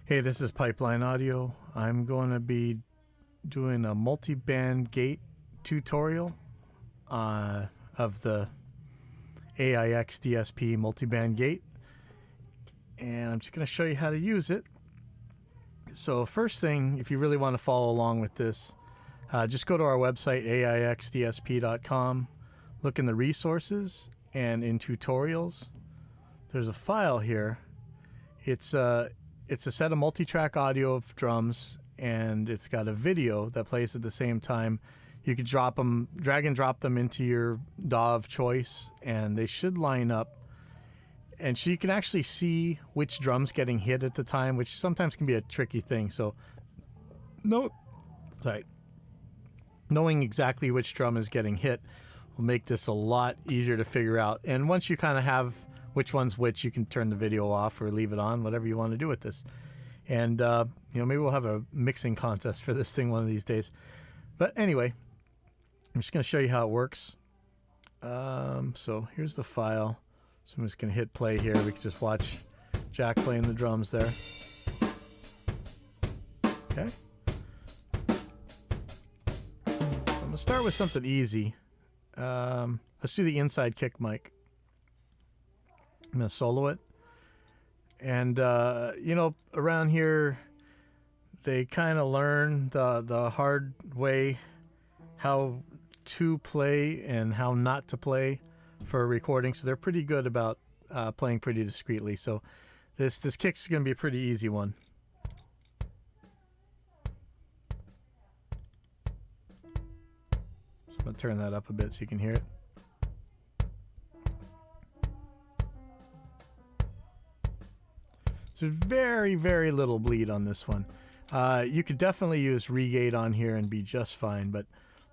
Hey, this is Pipeline Audio. I'm going to be doing a multi-band gate tutorial of the aiXdsp multi-band gate, and I'm just going to show you how to use it. So first thing, if you really want to follow along with this, just go to our website aiXdsp.com, look in the resources, and in tutorials there's a file here. It's a set of multi-track audio of drums, and it's got a video that plays at the same time. You could drag and drop them into your DAW of choice, and they should line up. And so you can actually see which drum's getting hit at the time, which sometimes can be a tricky thing. So, knowing exactly which drum is getting hit will make this a lot easier to figure out. And once you kind of have which one's which, you can turn the video off or leave it on, whatever you want to do with this. And maybe we'll have a mixing contest for this thing one of these days. But anyway, I'm just going to show you how it works. So here's the file. So I'm just going to hit play here. We can just watch Jack playing the drums there. Okay. So I'm going to start with something easy. Let's do the inside kick mic. I'm going to solo it. And, around here, they kind of learn the hard way how to play and how not to play for a recording. So they're pretty good about playing pretty discreetly. So this kick's going to be a pretty easy one. So I'm going to turn that up a bit so you can hear it. So very, very little bleed on this one. You could definitely use regate on here and be just fine, but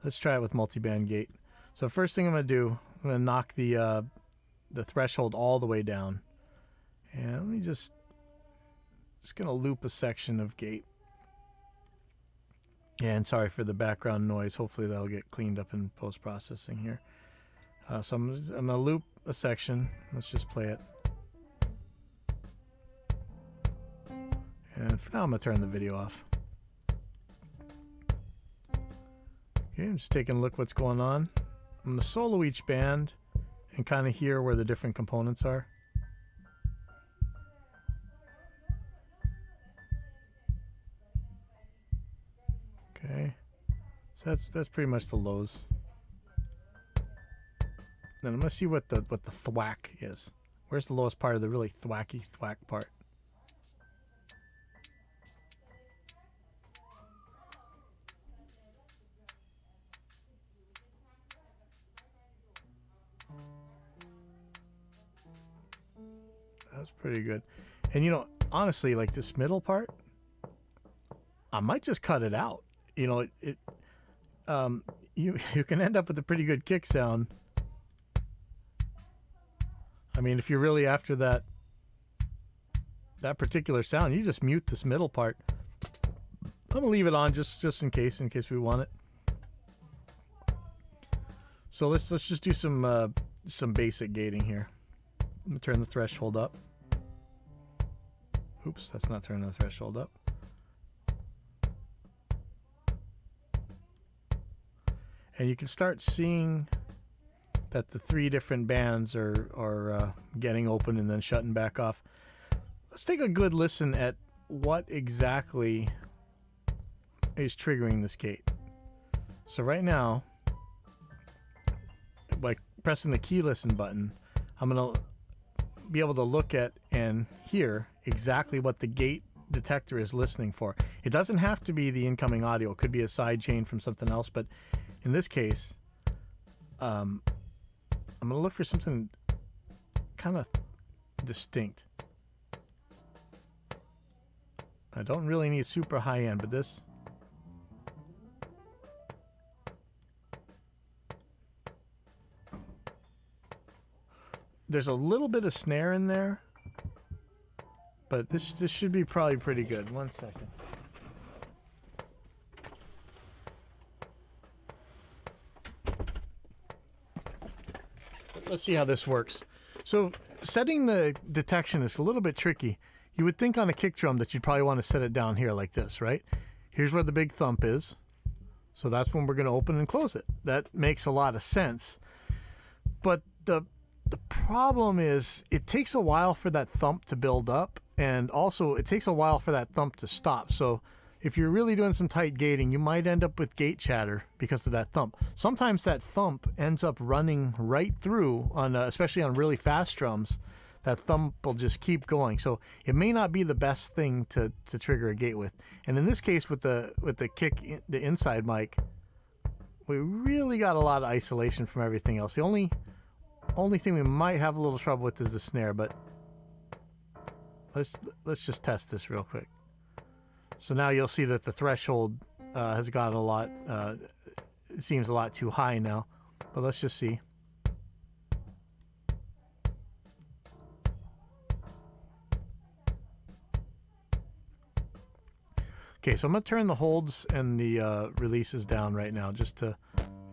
let's try it with multi-band gate. So first thing I'm going to do, I'm going to knock the threshold all the way down. And let me just going to loop a section of gate. And sorry for the background noise. Hopefully that'll get cleaned up in post-processing here. So I'm going to loop a section. Let's just play it. And for now, I'm going to turn the video off. Okay, I'm just taking a look what's going on. I'm going to solo each band and kind of hear where the different components are. Okay, so that's pretty much the lows. Then I'm going to see what the thwack is. Where's the lowest part of the really thwacky thwack part? That's pretty good. And honestly, like this middle part, I might just cut it out. You can end up with a pretty good kick sound. I mean, if you're really after that particular sound, you just mute this middle part. I'm gonna leave it on just in case we want it. So let's just do some basic gating here. I'm gonna turn the threshold up. Oops, that's not turning the threshold up. And you can start seeing that the three different bands are getting open and then shutting back off. Let's take a good listen at what exactly is triggering this gate. So right now, by pressing the key listen button, I'm going to be able to look at and hear exactly what the gate detector is listening for. It doesn't have to be the incoming audio. It could be a side chain from something else, but in this case, I'm going to look for something kind of distinct. I don't really need super high end, but this. There's a little bit of snare in there, but this should be probably pretty good. 1 second. Let's see how this works. So setting the detection is a little bit tricky. you would think on a kick drum that you'd probably want to set it down here like this, right? Here's where the big thump is. So that's when we're going to open and close it. That makes a lot of sense. But the problem is it takes a while for that thump to build up, and also it takes a while for that thump to stop. So if you're really doing some tight gating, you might end up with gate chatter because of that thump. Sometimes that thump ends up running right through on, especially on really fast drums. That thump will just keep going. So it may not be the best thing to trigger a gate with. And in this case, with the kick, the inside mic, we really got a lot of isolation from everything else. The only thing we might have a little trouble with is the snare, but let's just test this real quick. So now you'll see that the threshold has got a lot, it seems a lot too high now, but let's just see. Okay, so I'm going to turn the holds and the releases down right now just to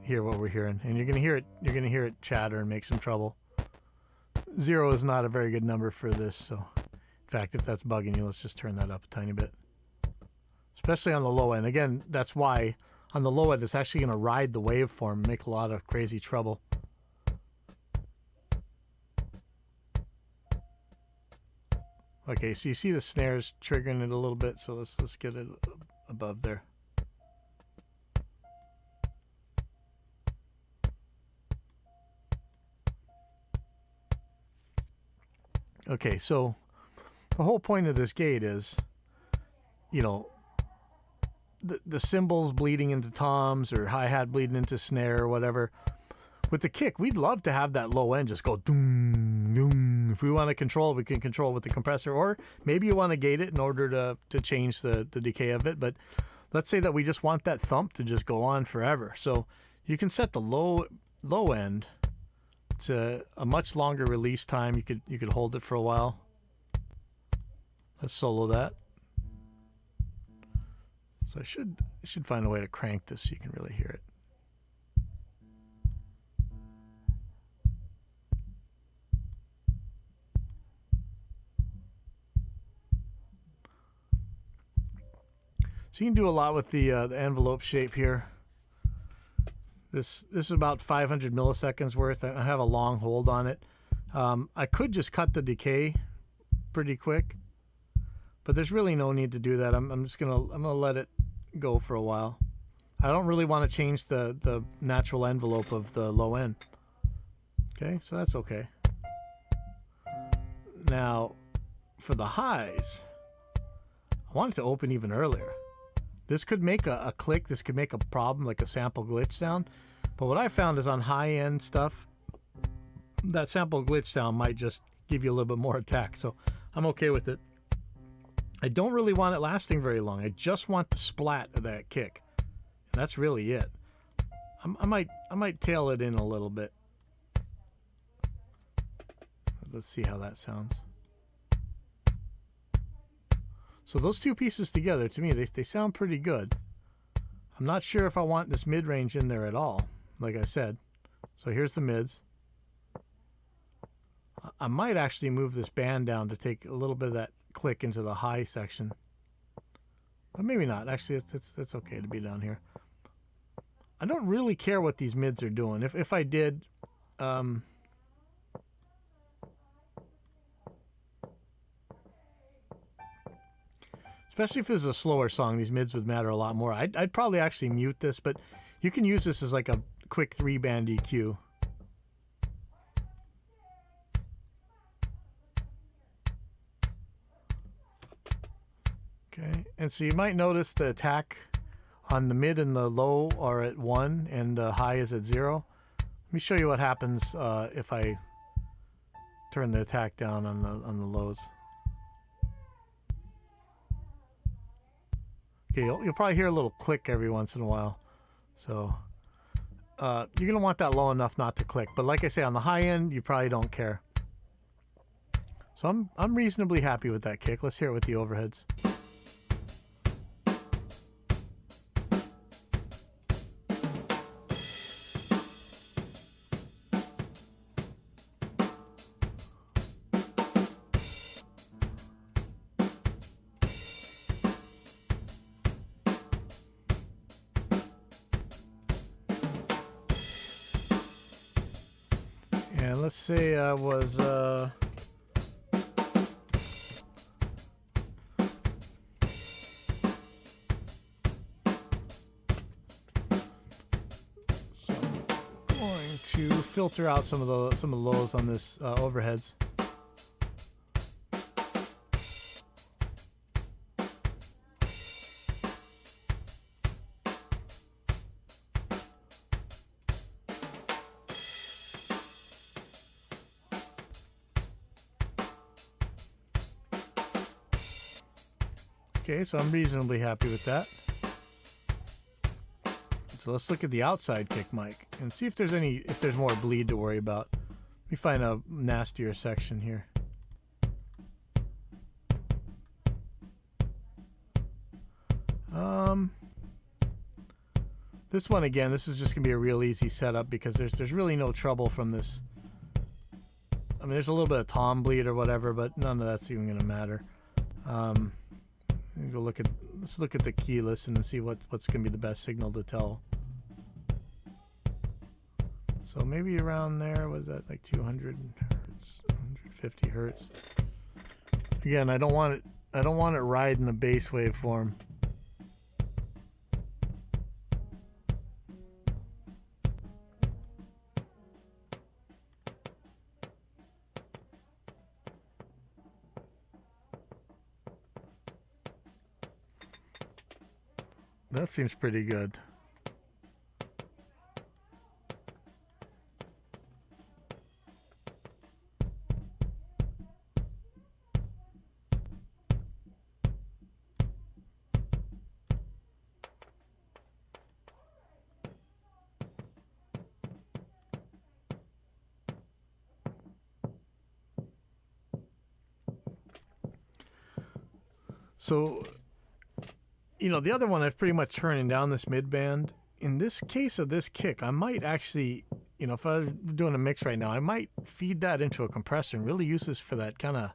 hear what we're hearing. And you're going to hear it chatter and make some trouble. 0 is not a very good number for this, so in fact, if that's bugging you, let's just turn that up a tiny bit. Especially on the low end. Again, that's why on the low end it's actually going to ride the waveform and make a lot of crazy trouble. Okay, so you see the snares triggering it a little bit, so let's get it above there. Okay, so the whole point of this gate is, you know, the cymbals bleeding into toms or hi-hat bleeding into snare or whatever. With the kick, we'd love to have that low end just go doom, doom. If we want to control, we can control with the compressor, or maybe you want to gate it in order to change the decay of it. But let's say that we just want that thump to just go on forever. So you can set the low end to a much longer release time. You could hold it for a while. Let's solo that. So I should find a way to crank this so you can really hear it. So you can do a lot with the envelope shape here. This is about 500 milliseconds worth. I have a long hold on it. I could just cut the decay pretty quick, but there's really no need to do that. I'm gonna let it go for a while. I don't really want to change the natural envelope of the low end. Okay, so that's okay. Now, for the highs, I want it to open even earlier. This could make a click. This could make a problem, like a sample glitch sound. But what I found is on high-end stuff, that sample glitch sound might just give you a little bit more attack. So I'm okay with it. I don't really want it lasting very long. I just want the splat of that kick. And that's really it. I might tail it in a little bit. Let's see how that sounds. So those two pieces together, to me, they sound pretty good. I'm not sure if I want this mid-range in there at all, like I said. So here's the mids. I might actually move this band down to take a little bit of that click into the high section. But maybe not. Actually, it's okay to be down here. I don't really care what these mids are doing. If I did... especially if this is a slower song, these mids would matter a lot more. I'd probably actually mute this, but you can use this as like a quick 3-band EQ. Okay, and so you might notice the attack on the mid and the low are at 1 and the high is at 0. Let me show you what happens if I turn the attack down on the lows. Okay, you'll probably hear a little click every once in a while. So you're going to want that low enough not to click. But like I say, on the high end, you probably don't care. So I'm reasonably happy with that kick. Let's hear it with the overheads. let's say I was so I'm going to filter out some of the lows on this overheads. Okay, so I'm reasonably happy with that. So let's look at the outside kick mic and see if there's more bleed to worry about. Let me find a nastier section here. This one again, this is just gonna be a real easy setup because there's really no trouble from this. I mean, there's a little bit of tom bleed or whatever, but none of that's even gonna matter. Let's look at the keyless and see what's gonna be the best signal to tell. So maybe around there, what is that, like 200 hertz, 150 hertz. Again, I don't want it riding the bass waveform. That seems pretty good. So, you know, the other one I've pretty much turning down this mid band. In this case of this kick, I might actually, you know, if I was doing a mix right now, I might feed that into a compressor and really use this for that kind of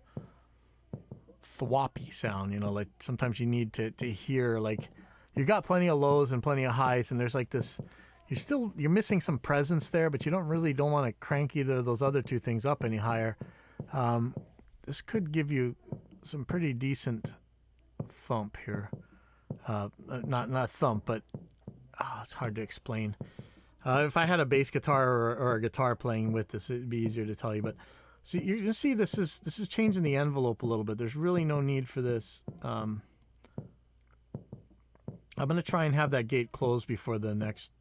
thwoppy sound, you know, like sometimes you need to hear, like, you got plenty of lows and plenty of highs, and there's like this, you're missing some presence there, but you don't want to crank either of those other two things up any higher. This could give you some pretty decent thump here. Not thump, but it's hard to explain. If I had a bass guitar or a guitar playing with this, it'd be easier to tell you. But so you can see this is changing the envelope a little bit. There's really no need for this. I'm going to try and have that gate closed before the next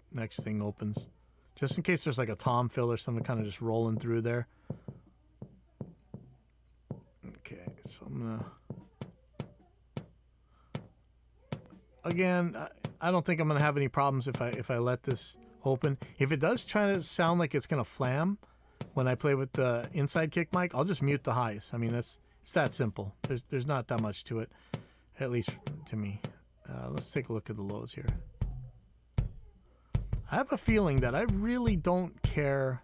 thing opens, just in case there's like a tom fill or something kind of just rolling through there. Okay, so I'm gonna. Again, I don't think I'm going to have any problems if I let this open. If it does try to sound like it's going to flam when I play with the inside kick mic, I'll just mute the highs. I mean, it's that simple. There's not that much to it, at least to me. Let's take a look at the lows here. I have a feeling that I really don't care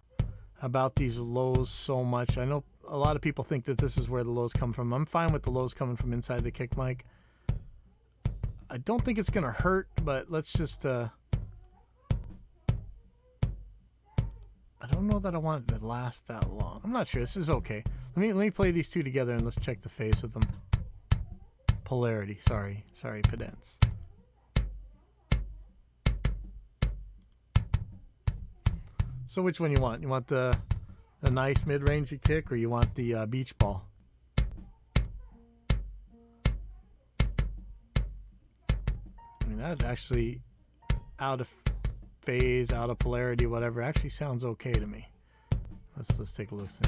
about these lows so much. I know a lot of people think that this is where the lows come from. I'm fine with the lows coming from inside the kick mic. I don't think it's going to hurt, but let's just... I don't know that I want it to last that long. I'm not sure. This is okay. Let me play these two together and let's check the phase with them. Polarity. Sorry, pedants. So which one you want? You want the nice mid-range kick, or you want the beach ball? I mean, that actually, out of phase, out of polarity, whatever, actually sounds okay to me. Let's take a listen.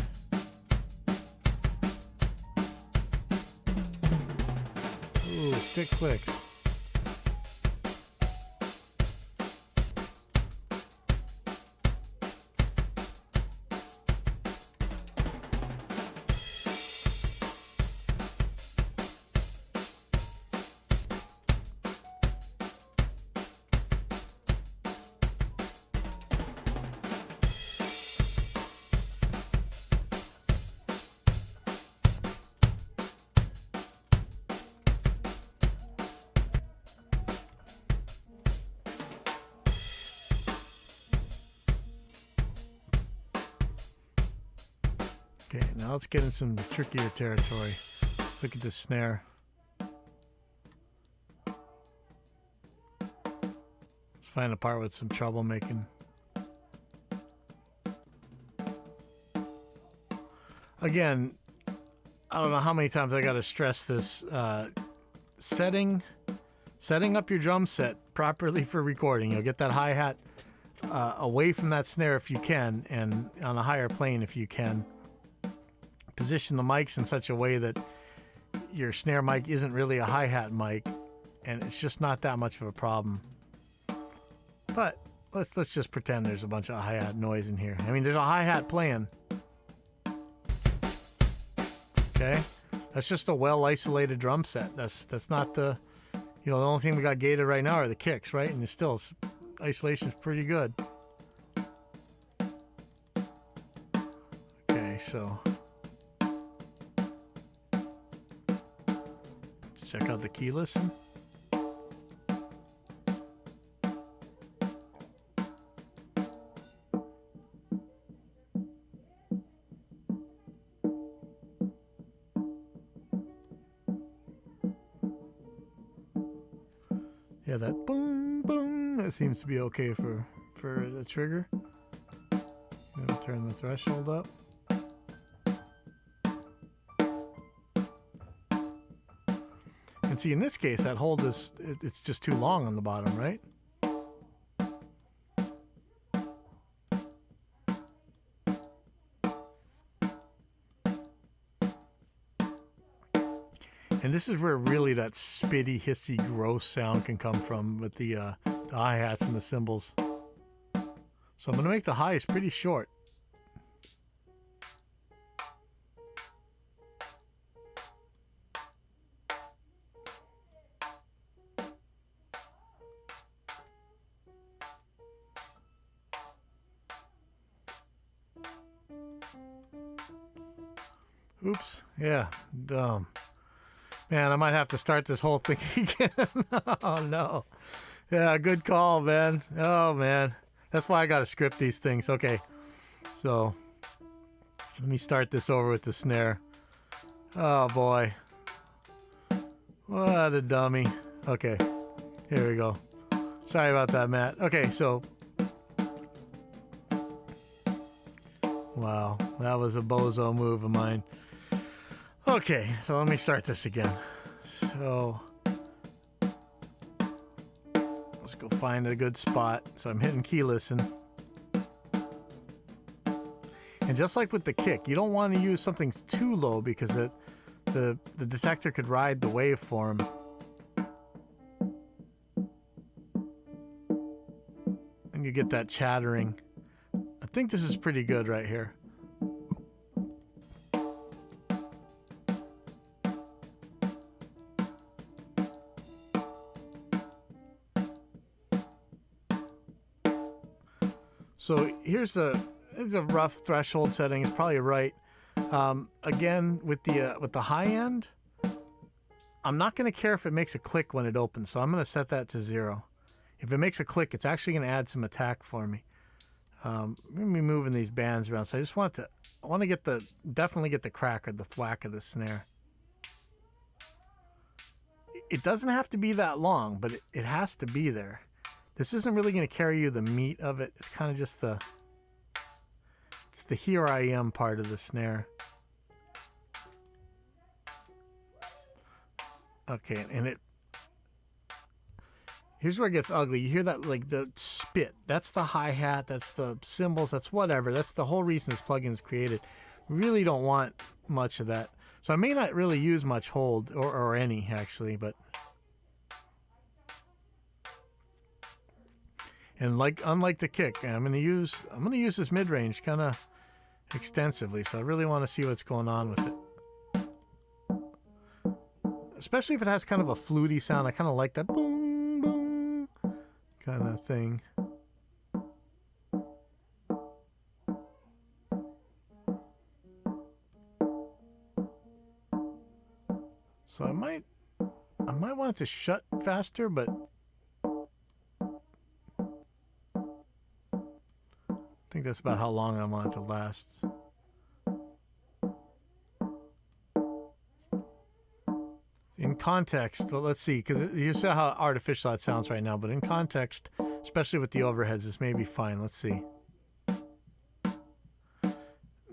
Ooh, stick clicks. Okay, now let's get in some trickier territory. Let's look at this snare. Let's find a part with some troublemaking. Again, I don't know how many times I got to stress this. Setting up your drum set properly for recording. You'll get that hi-hat away from that snare if you can, and on a higher plane if you can. Position the mics in such a way that your snare mic isn't really a hi-hat mic, and it's just not that much of a problem. But let's just pretend there's a bunch of hi-hat noise in here. I mean, there's a hi-hat playing. Okay, that's just a well-isolated drum set. That's not the, the only thing we got gated right now are the kicks, right? And isolation's pretty good. Okay, so let's check out the key listen. Yeah, that boom, boom, that seems to be okay for the trigger. I'm gonna turn the threshold up. And see, in this case, that hold it's just too long on the bottom, right? And this is where really that spitty, hissy, gross sound can come from with the hi-hats and the cymbals. So I'm going to make the highs pretty short. Oops. Yeah. Dumb. Man, I might have to start this whole thing again. Oh, no. Yeah, good call, man. Oh, man. That's why I got to script these things. Okay. So, let me start this over with the snare. Oh, boy. What a dummy. Okay. Here we go. Sorry about that, Matt. Okay, so. Wow. That was a bozo move of mine. Okay, so let me start this again. So let's go find a good spot. So I'm hitting key listen. And just like with the kick, you don't want to use something too low because the detector could ride the waveform. And you get that chattering. I think this is pretty good right here. So here's a rough threshold setting. It's probably right. Again, with the high end, I'm not going to care if it makes a click when it opens. So I'm going to set that to 0. If it makes a click, it's actually going to add some attack for me. I'm going to be moving these bands around. So I want to definitely get the crack or the thwack of the snare. It doesn't have to be that long, but it has to be there. This isn't really going to carry you the meat of it. It's kind of just it's the here I am part of the snare. Okay, and here's where it gets ugly. You hear that, like the spit. That's the hi-hat, that's the cymbals, that's whatever. That's the whole reason this plugin is created. Really don't want much of that. So I may not really use much hold or any actually, but and unlike the kick, I'm gonna use this mid-range kind of extensively, so I really want to see what's going on with it. Especially if it has kind of a fluty sound. I kind of like that boom, boom kind of thing. So I might want it to shut faster, but I think that's about how long I want it to last. context, well, let's see, because you see how artificial that sounds right now, but in context, especially with the overheads, this may be fine. Let's see.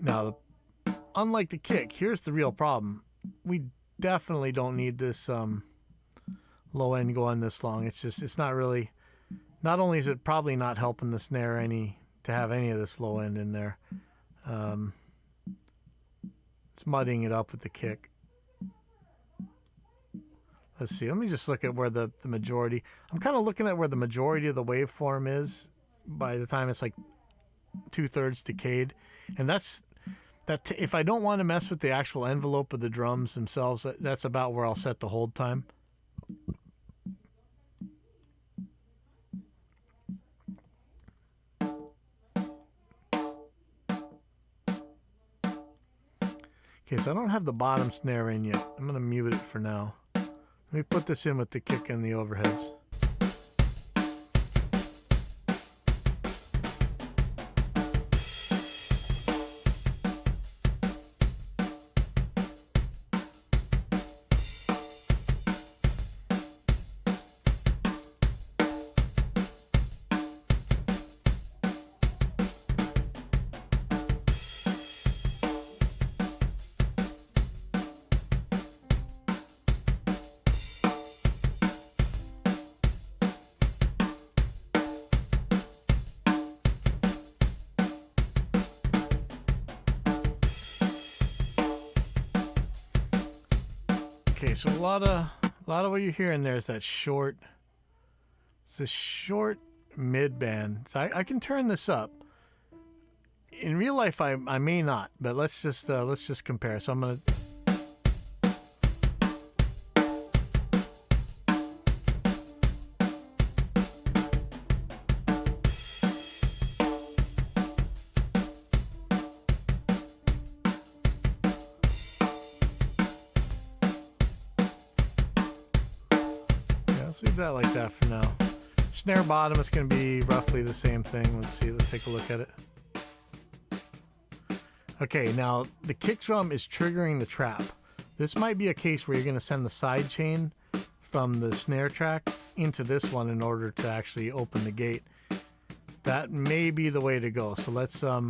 Now, unlike the kick, here's the real problem. We definitely don't need this low end going this long. It's not really, not only is it probably not helping the snare any to have any of this low end in there, it's muddying it up with the kick. Let's see, let me just look at where the majority, I'm kind of looking at where the majority of the waveform is by the time it's like 2/3 decayed. And that's, if I don't want to mess with the actual envelope of the drums themselves, that's about where I'll set the hold time. Okay, so I don't have the bottom snare in yet. I'm going to mute it for now. Let me put this in with the kick and the overheads. Okay, so a lot of what you're hearing there is that short, it's a short mid band. So I can turn this up. In real life, I may not, but let's just compare. So I'm gonna. Leave that like that for now. Snare bottom is going to be roughly the same thing. Let's see. Let's take a look at it. Okay, now the kick drum is triggering the trap. This might be a case where you're going to send the side chain from the snare track into this one in order to actually open the gate. That may be the way to go. So let's I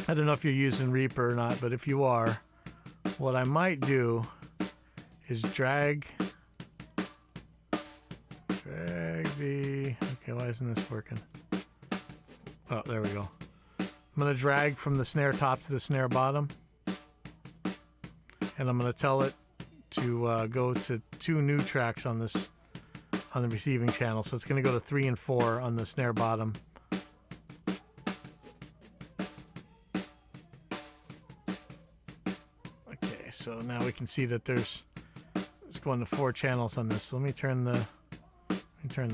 don't know if you're using Reaper or not, but if you are, what I might do is drag the, okay, why isn't this working? Oh, there we go. I'm going to drag from the snare top to the snare bottom, and I'm going to tell it to go to 2 new tracks on this, on the receiving channel. So it's going to go to 3 and 4 on the snare bottom. Okay, so now we can see that it's going to 4 channels on this. So let me turn the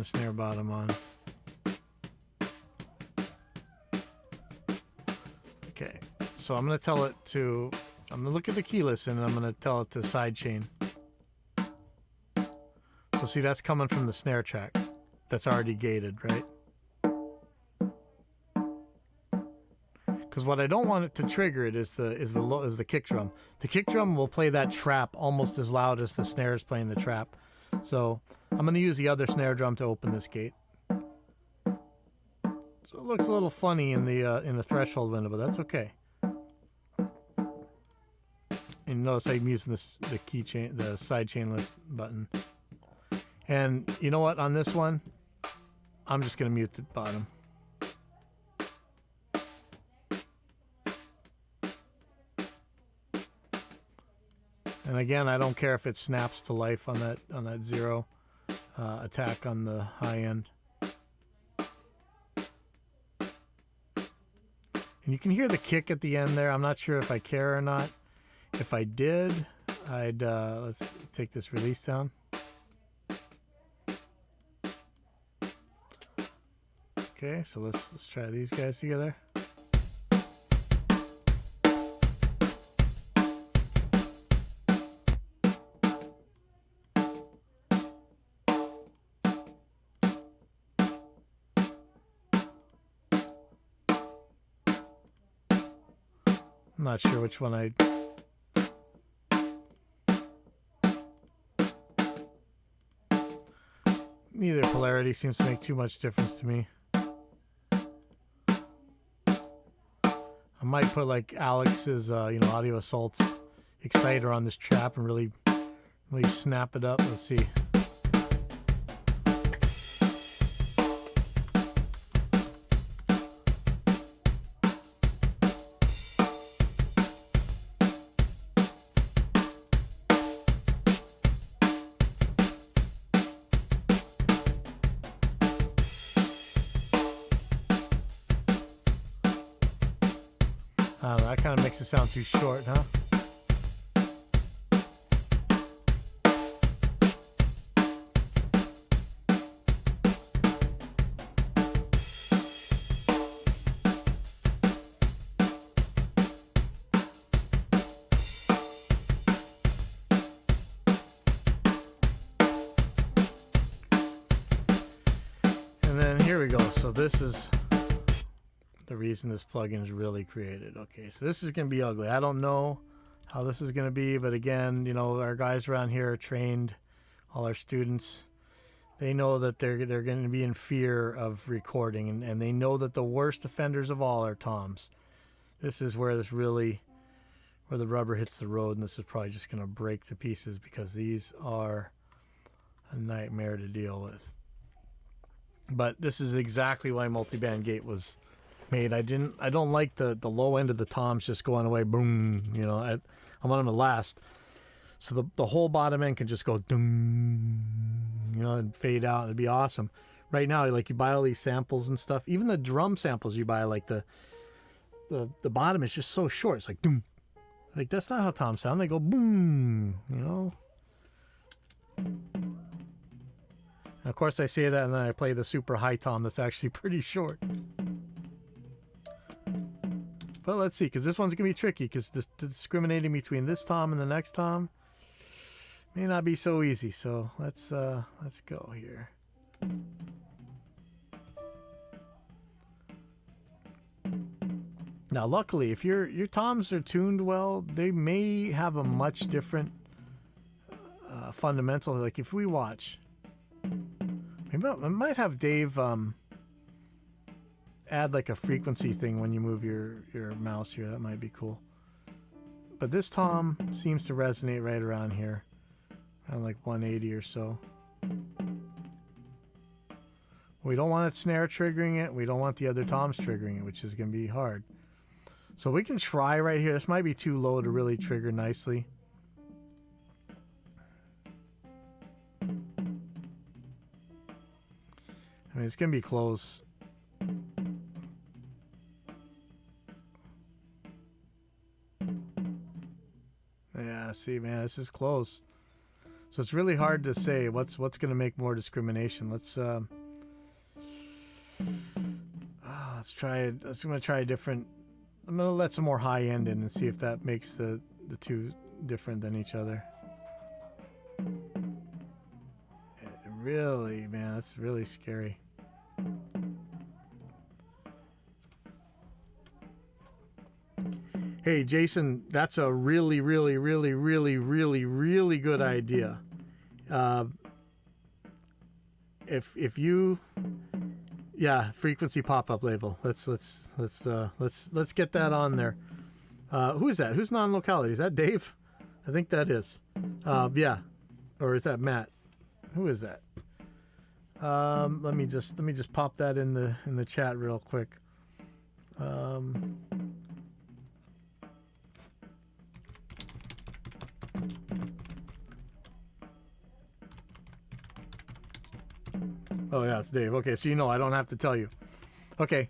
snare bottom on. Okay, so I'm going to tell it to, I'm going to look at the keyless and I'm going to tell it to sidechain. So see, that's coming from the snare track. That's already gated, right? Because what I don't want it to trigger it is the kick drum. The kick drum will play that trap almost as loud as the snare is playing the trap. So I'm going to use the other snare drum to open this gate. So it looks a little funny in the threshold window, but that's okay. And notice I'm using the keychain, the side chainless button. And you know what? On this one, I'm just going to mute the bottom. And again, I don't care if it snaps to life on that 0 attack on the high end. And you can hear the kick at the end there. I'm not sure if I care or not. If I did, I'd let's take this release down. Okay, so let's try these guys together. I'm not sure which one I... neither polarity seems to make too much difference to me. I might put like Alex's, Audio Assault's exciter on this trap and really snap it up. Let's see. I don't know, that kind of makes it sound too short, huh? And then here we go. So this is the reason this plugin is really created. Okay, so this is going to be ugly. I don't know how this is going to be, but again, our guys around here are trained, all our students. They know that they're going to be in fear of recording, and they know that the worst offenders of all are toms. This is where the rubber hits the road, and this is probably just going to break to pieces because these are a nightmare to deal with. But this is exactly why multiband gate was made. I don't like the low end of the toms just going away, boom, I want them to last. So the whole bottom end can just go doom, and fade out. It'd be awesome. Right now, like, you buy all these samples and stuff, even the drum samples you buy, like the bottom is just so short. It's like doom. Like, that's not how toms sound. They go boom, And of course I say that and then I play the super high tom that's actually pretty short. But let's see, because this one's going to be tricky, because discriminating between this tom and the next tom may not be so easy. So let's go here. Now, luckily, if your toms are tuned well, they may have a much different fundamental. Like, if we watch, maybe I might have Dave add like a frequency thing when you move your mouse here. That might be cool. But this tom seems to resonate right around here, around like 180 or so. We don't want it snare triggering it. We don't want the other toms triggering it, which is going to be hard. So we can try right here. This might be too low to really trigger nicely. I mean, it's going to be close. Yeah, see, man, this is close. So it's really hard to say what's going to make more discrimination. Let's try it. I'm going to try a different. I'm going to let some more high end in and see if that makes the two different than each other. Really, man, that's really scary. Hey, Jason, that's a really, really, really, really, really, really good idea. If you, yeah, frequency pop-up label. Let's get that on there. Who is that? Who's non-locality? Is that Dave? I think that is. Yeah, or is that Matt? Who is that? Let me just pop that in the chat real quick. Oh yeah, it's Dave. Okay, so I don't have to tell you. Okay.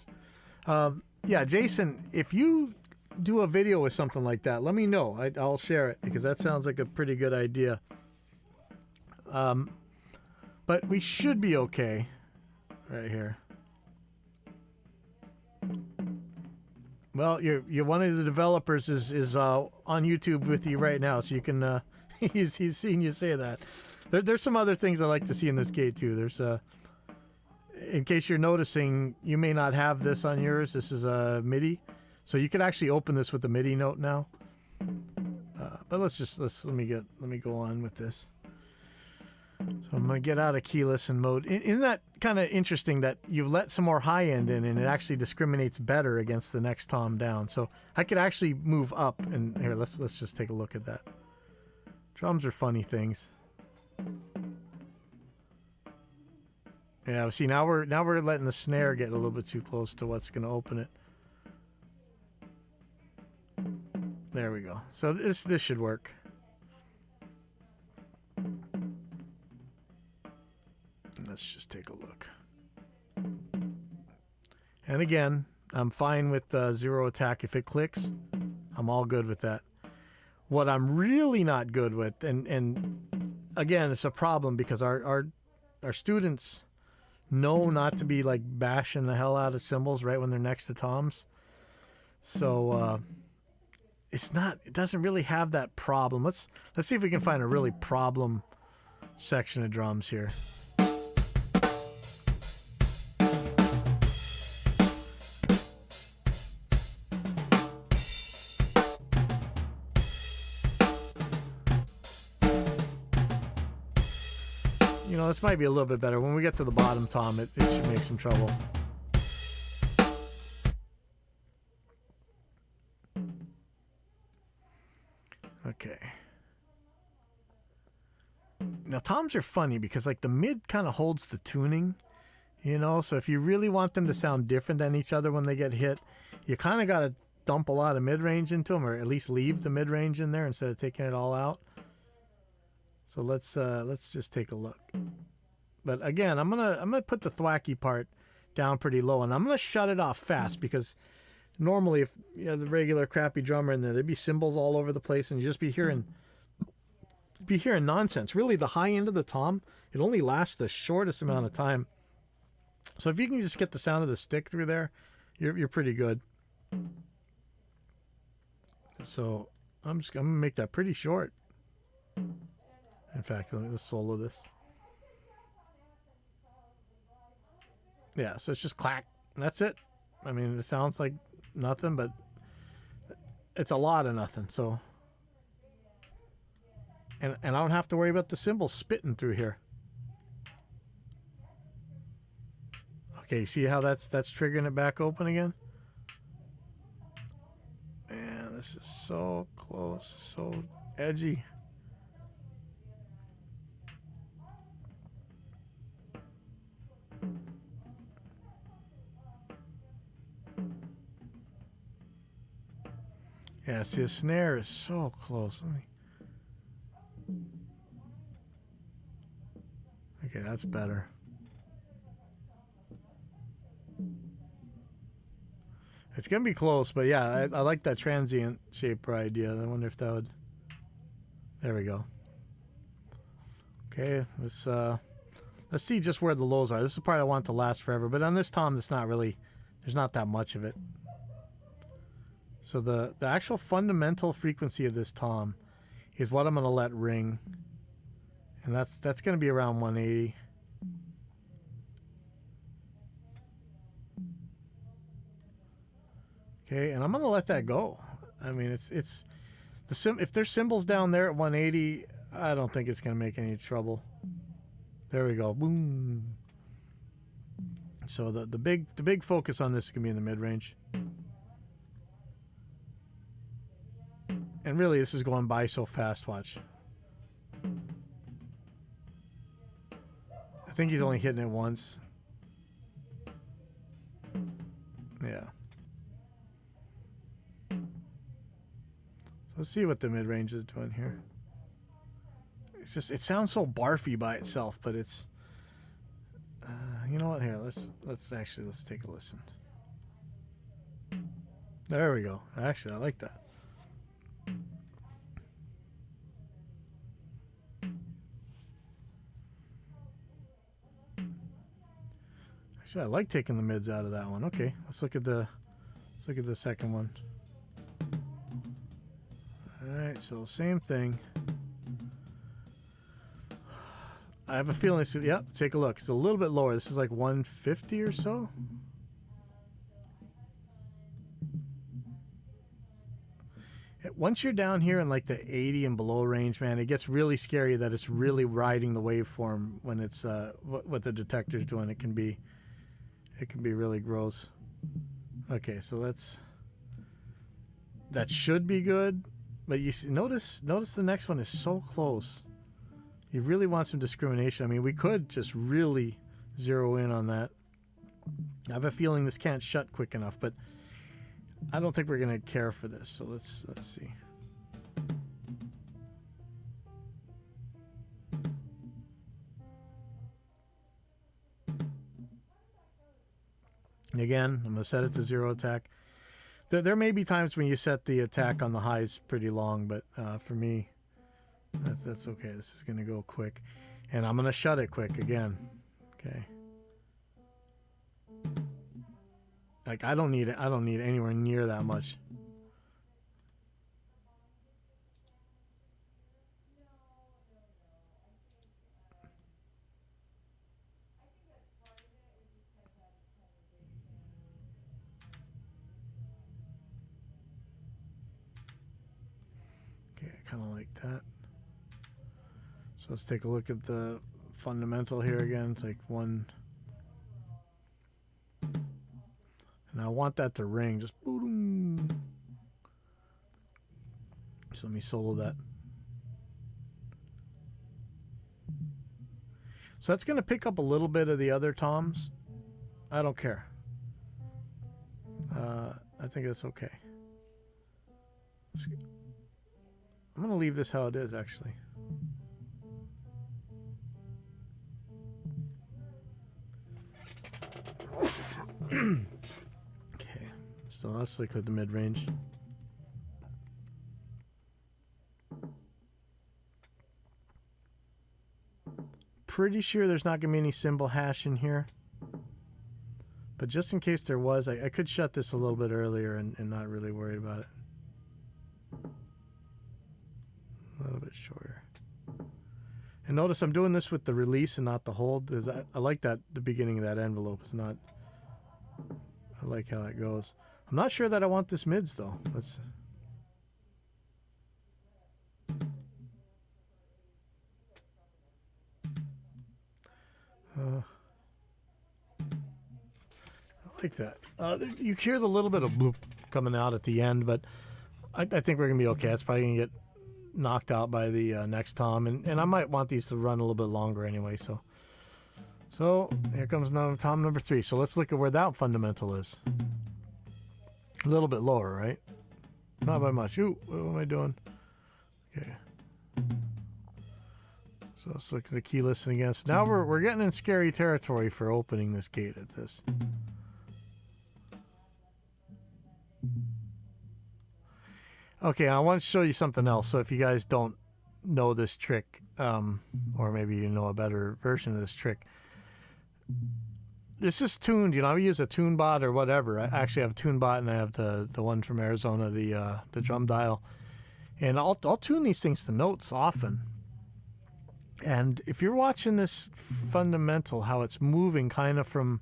Yeah, Jason, if you do a video with something like that, let me know. I'll share it because that sounds like a pretty good idea. But we should be okay right here. Well, you're one of the developers is on YouTube with you right now, so you can he's seen you say that. There's some other things I like to see in this gate too. There's in case you're noticing, you may not have this on yours. This is a MIDI, so you could actually open this with the MIDI note now. But let me go on with this. So I'm going to get out of key listen mode. Isn't that kind of interesting that you've let some more high end in and it actually discriminates better against the next tom down? So I could actually move up, and here, let's just take a look at that. Drums are funny things. Yeah, see, now we're letting the snare get a little bit too close to what's going to open it. There we go. So this should work. Let's just take a look. And again, I'm fine with zero attack. If it clicks, I'm all good with that. What I'm really not good with, and again, it's a problem because our students know not to be like bashing the hell out of cymbals right when they're next to toms. So it doesn't really have that problem. Let's see if we can find a really problem section of drums here. You know, this might be a little bit better. When we get to the bottom tom, it should make some trouble. Okay. Now, toms are funny because, like, the mid kind of holds the tuning, you know? So if you really want them to sound different than each other when they get hit, you kind of got to dump a lot of mid-range into them, or at least leave the mid-range in there instead of taking it all out. So let's just take a look. But again, I'm gonna put the thwacky part down pretty low, and I'm gonna shut it off fast because normally if you have the regular crappy drummer in there, there'd be cymbals all over the place, and you just be hearing nonsense. Really, the high end of the tom, it only lasts the shortest amount of time. So if you can just get the sound of the stick through there, you're pretty good. So I'm gonna make that pretty short. In fact, let's solo this. Yeah, so it's just clack. That's it. I mean, it sounds like nothing, but it's a lot of nothing. So, and I don't have to worry about the cymbals spitting through here. Okay, see how that's triggering it back open again? Man, this is so close, so edgy. Yeah, see, the snare is so close. Okay, that's better. It's going to be close, but yeah, I like that transient shaper idea. I wonder if that would... There we go. Okay, let's see just where the lows are. This is the part I want to last forever, but on this tom, it's not really... There's not that much of it. So the actual fundamental frequency of this tom is what I'm going to let ring. And that's going to be around 180. Okay, and I'm going to let that go. I mean, if there's cymbals down there at 180, I don't think it's going to make any trouble. There we go. Boom. So the big focus on this is going to be in the mid-range. And really, this is going by so fast, watch. I think he's only hitting it once. Yeah. So let's see what the mid-range is doing here. It's just, it sounds so barfy by itself, but it's... you know what? Here, let's take a listen. There we go. Actually, I like that. Actually, I like taking the mids out of that one. Okay, let's look at the second one. All right, so same thing. I have a feeling it's, yep, take a look. It's a little bit lower. This is like 150 or so. Once you're down here in like the 80 and below range, man, it gets really scary that it's really riding the waveform when it's what the detector's doing. It can be really gross. Okay, so that should be good, but you see, notice the next one is so close. You really want some discrimination. I mean, we could just really zero in on that. I have a feeling this can't shut quick enough, but I don't think we're gonna care for this. So let's see. And again, I'm gonna set it to 0 attack. There may be times when you set the attack on the highs pretty long, but for me, that's okay. This is gonna go quick, and I'm gonna shut it quick again. Okay. Like I don't need anywhere near that much. Okay, I kind of like that. So let's take a look at the fundamental here again. It's like 1. And I want that to ring. Just boom. So let me solo that. So that's going to pick up a little bit of the other toms. I don't care. I think that's okay. I'm going to leave this how it is, actually. Okay, so let's stick with the mid-range. Pretty sure there's not going to be any symbol hash in here. But just in case there was, I could shut this a little bit earlier and not really worried about it. A little bit shorter. And notice I'm doing this with the release and not the hold. I like that the beginning of that envelope is not... I like how that goes. I'm not sure that I want this mids though. Let's... I like that. You hear the little bit of bloop coming out at the end, but I think we're going to be okay. It's probably going to get knocked out by the next tom, and I might want these to run a little bit longer anyway. So here comes tom number 3. So let's look at where that fundamental is. A little bit lower, right? Not by much. Ooh, what am I doing? Okay. So let's look at the key listing again. So now we're getting in scary territory for opening this gate at this. Okay, I want to show you something else. So if you guys don't know this trick, or maybe you know a better version of this trick, this is tuned. You know, I use a tune bot or whatever. I actually have a tune bot, and I have the one from Arizona, the drum dial, and I'll tune these things to notes often. And if you're watching this fundamental, how it's moving kind of from,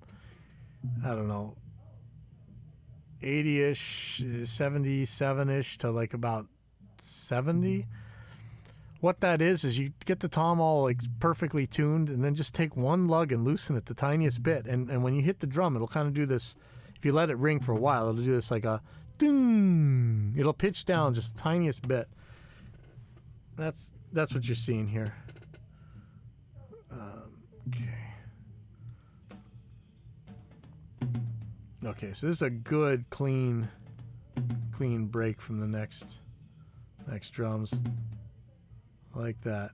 I don't know, 80-ish, 77-ish to like about 70. What that is you get the tom all like perfectly tuned, and then just take one lug and loosen it the tiniest bit. And when you hit the drum, it'll kind of do this. If you let it ring for a while, it'll do this like a ding. It'll pitch down just the tiniest bit. That's what you're seeing here. Okay, so this is a good clean break from the next drums, like that.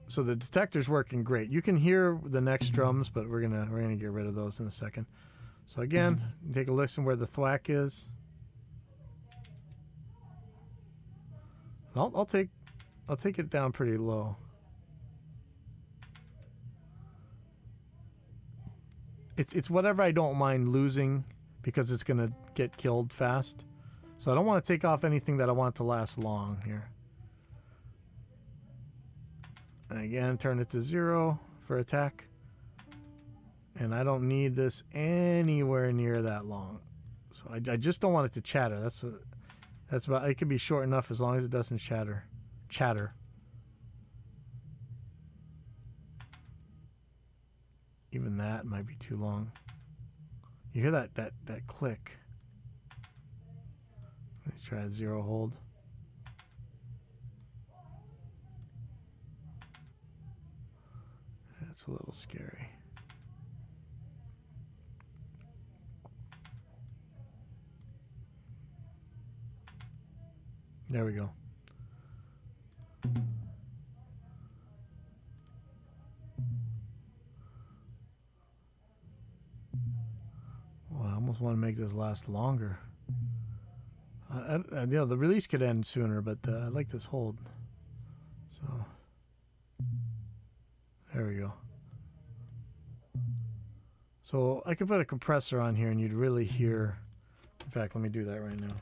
So the detector's working great. You can hear the next drums, but we're gonna get rid of those in a second. So again, take a listen where the thwack is. I'll take it down pretty low. It's whatever I don't mind losing, because it's going to get killed fast. So I don't want to take off anything that I want to last long here. And again, turn it to 0 for attack. And I don't need this anywhere near that long. So I just don't want it to chatter. That's about, it can be short enough as long as it doesn't chatter. Even that might be too long. You hear that click. Let's try a 0 hold. That's a little scary. There we go. Well, I almost want to make this last longer. You know, the release could end sooner, but I like this hold. So there we go. So I could put a compressor on here and you'd really hear. In fact, let me do that right now.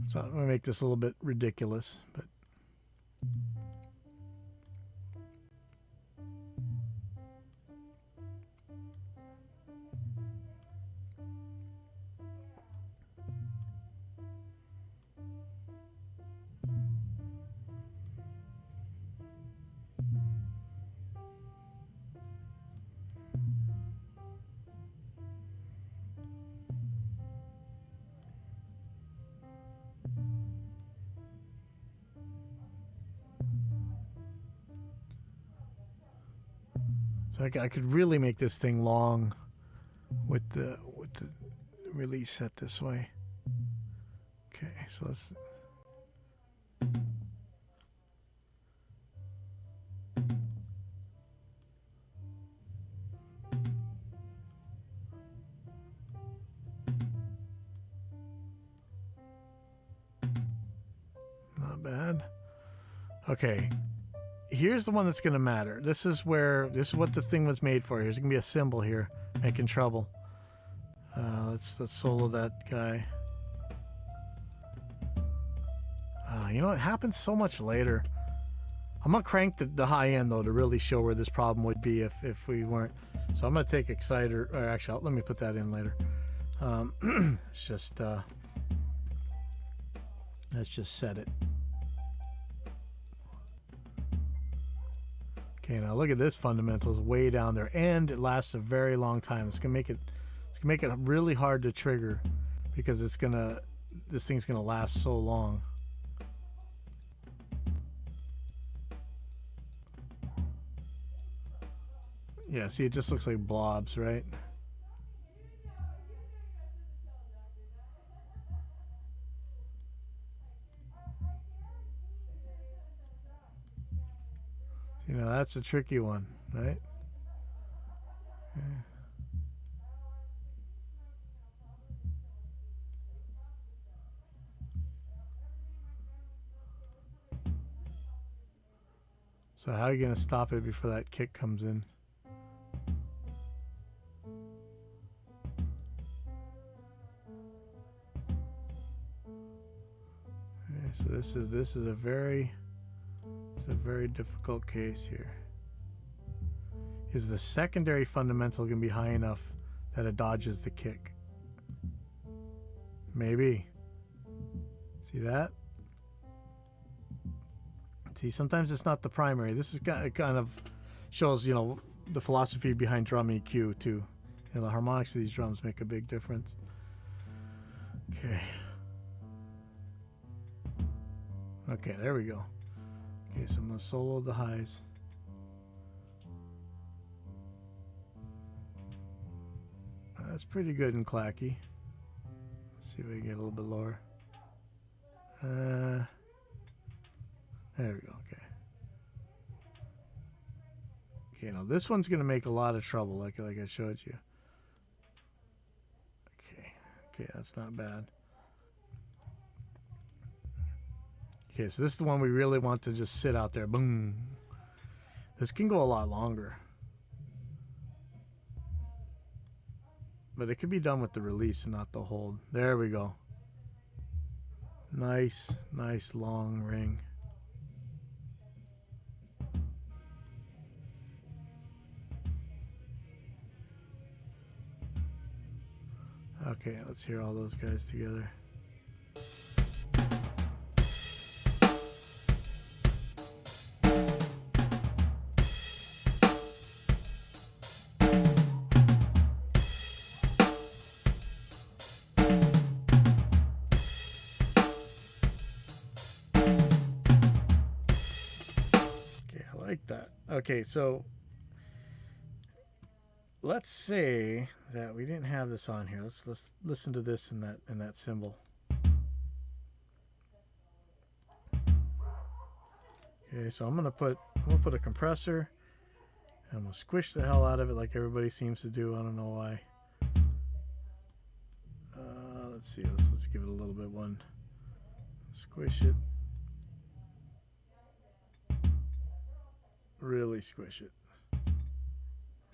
So I'm going to make this a little bit ridiculous, but so I could really make this thing long with the release set this way. Okay, so let's. Not bad. Okay. Here's the one that's going to matter. This is what the thing was made for. There's going to be a cymbal here making trouble. Let's solo that guy. You know, it happens so much later. I'm going to crank the high end, though, to really show where this problem would be if we weren't. So I'm going to take Exciter, or actually, let me put that in later. It's just, let's just set it. Okay, now look at this fundamentals way down there, and it lasts a very long time. It's gonna make it really hard to trigger because this thing's gonna last so long. Yeah, see, it just looks like blobs, right? You know, that's a tricky one, right? Yeah. So how are you going to stop it before that kick comes in? Okay, so this is a very difficult case here. Is the secondary fundamental going to be high enough that it dodges the kick? Maybe. See that? See, sometimes it's not the primary. This is kind of shows, you know, the philosophy behind drum EQ too. You know, the harmonics of these drums make a big difference. Okay. Okay, there we go. Okay, so I'm going to solo the highs. That's pretty good and clacky. Let's see if we can get a little bit lower. There we go, okay. Okay, now this one's going to make a lot of trouble, like I showed you. Okay, that's not bad. Okay, so this is the one we really want to just sit out there. Boom. This can go a lot longer. But it could be done with the release and not the hold. There we go. Nice long ring. Okay, let's hear all those guys together. Okay, I like that. Okay, so let's say that we didn't have this on here. Let's listen to this in that cymbal. Okay, so I'm gonna put a compressor, and I'm gonna squish the hell out of it like everybody seems to do. I don't know why. Let's see. Let's give it a little bit one. Squish it. Really squish it.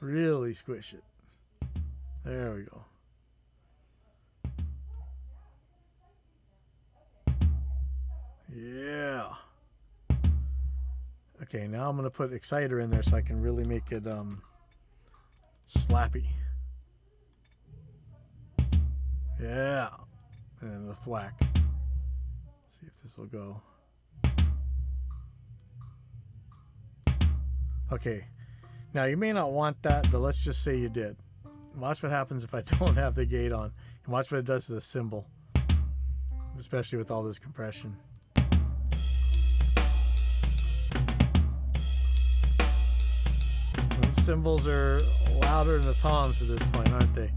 Really squish it. There we go. Yeah. Okay, now I'm gonna put exciter in there so I can really make it slappy. Yeah. And then the thwack. Let's see if this will go. Okay. Now you may not want that, but let's just say you did. Watch what happens if I don't have the gate on. And watch what it does to the cymbal. Especially with all this compression. Those cymbals are louder than the toms at this point, aren't they?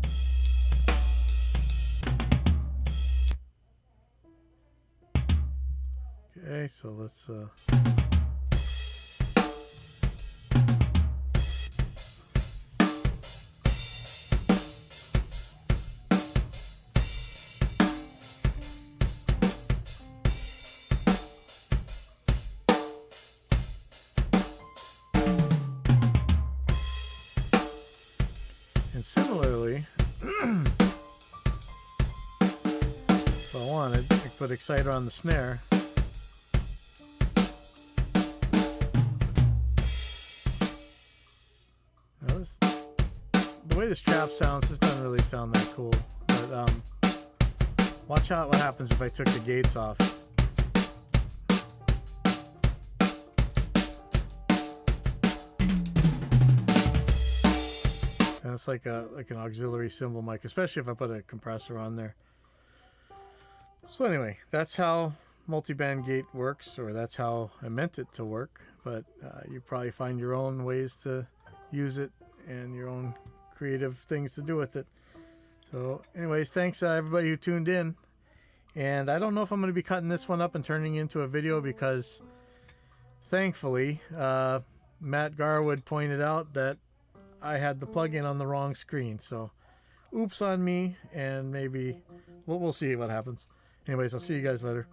Okay, so let's and similarly, if I wanted, I could put exciter on the snare. The way this trap sounds, this doesn't really sound that cool. But watch out what happens if I took the gates off. And it's like an auxiliary cymbal mic, especially if I put a compressor on there. So anyway, that's how multiband gate works, or that's how I meant it to work. But you probably find your own ways to use it and your own creative things to do with it. So anyways, thanks everybody who tuned in. And I don't know if I'm going to be cutting this one up and turning it into a video, because thankfully Matt Garwood pointed out that I had the plugin on the wrong screen. So oops on me, and maybe we'll see what happens. Anyways, I'll see you guys later.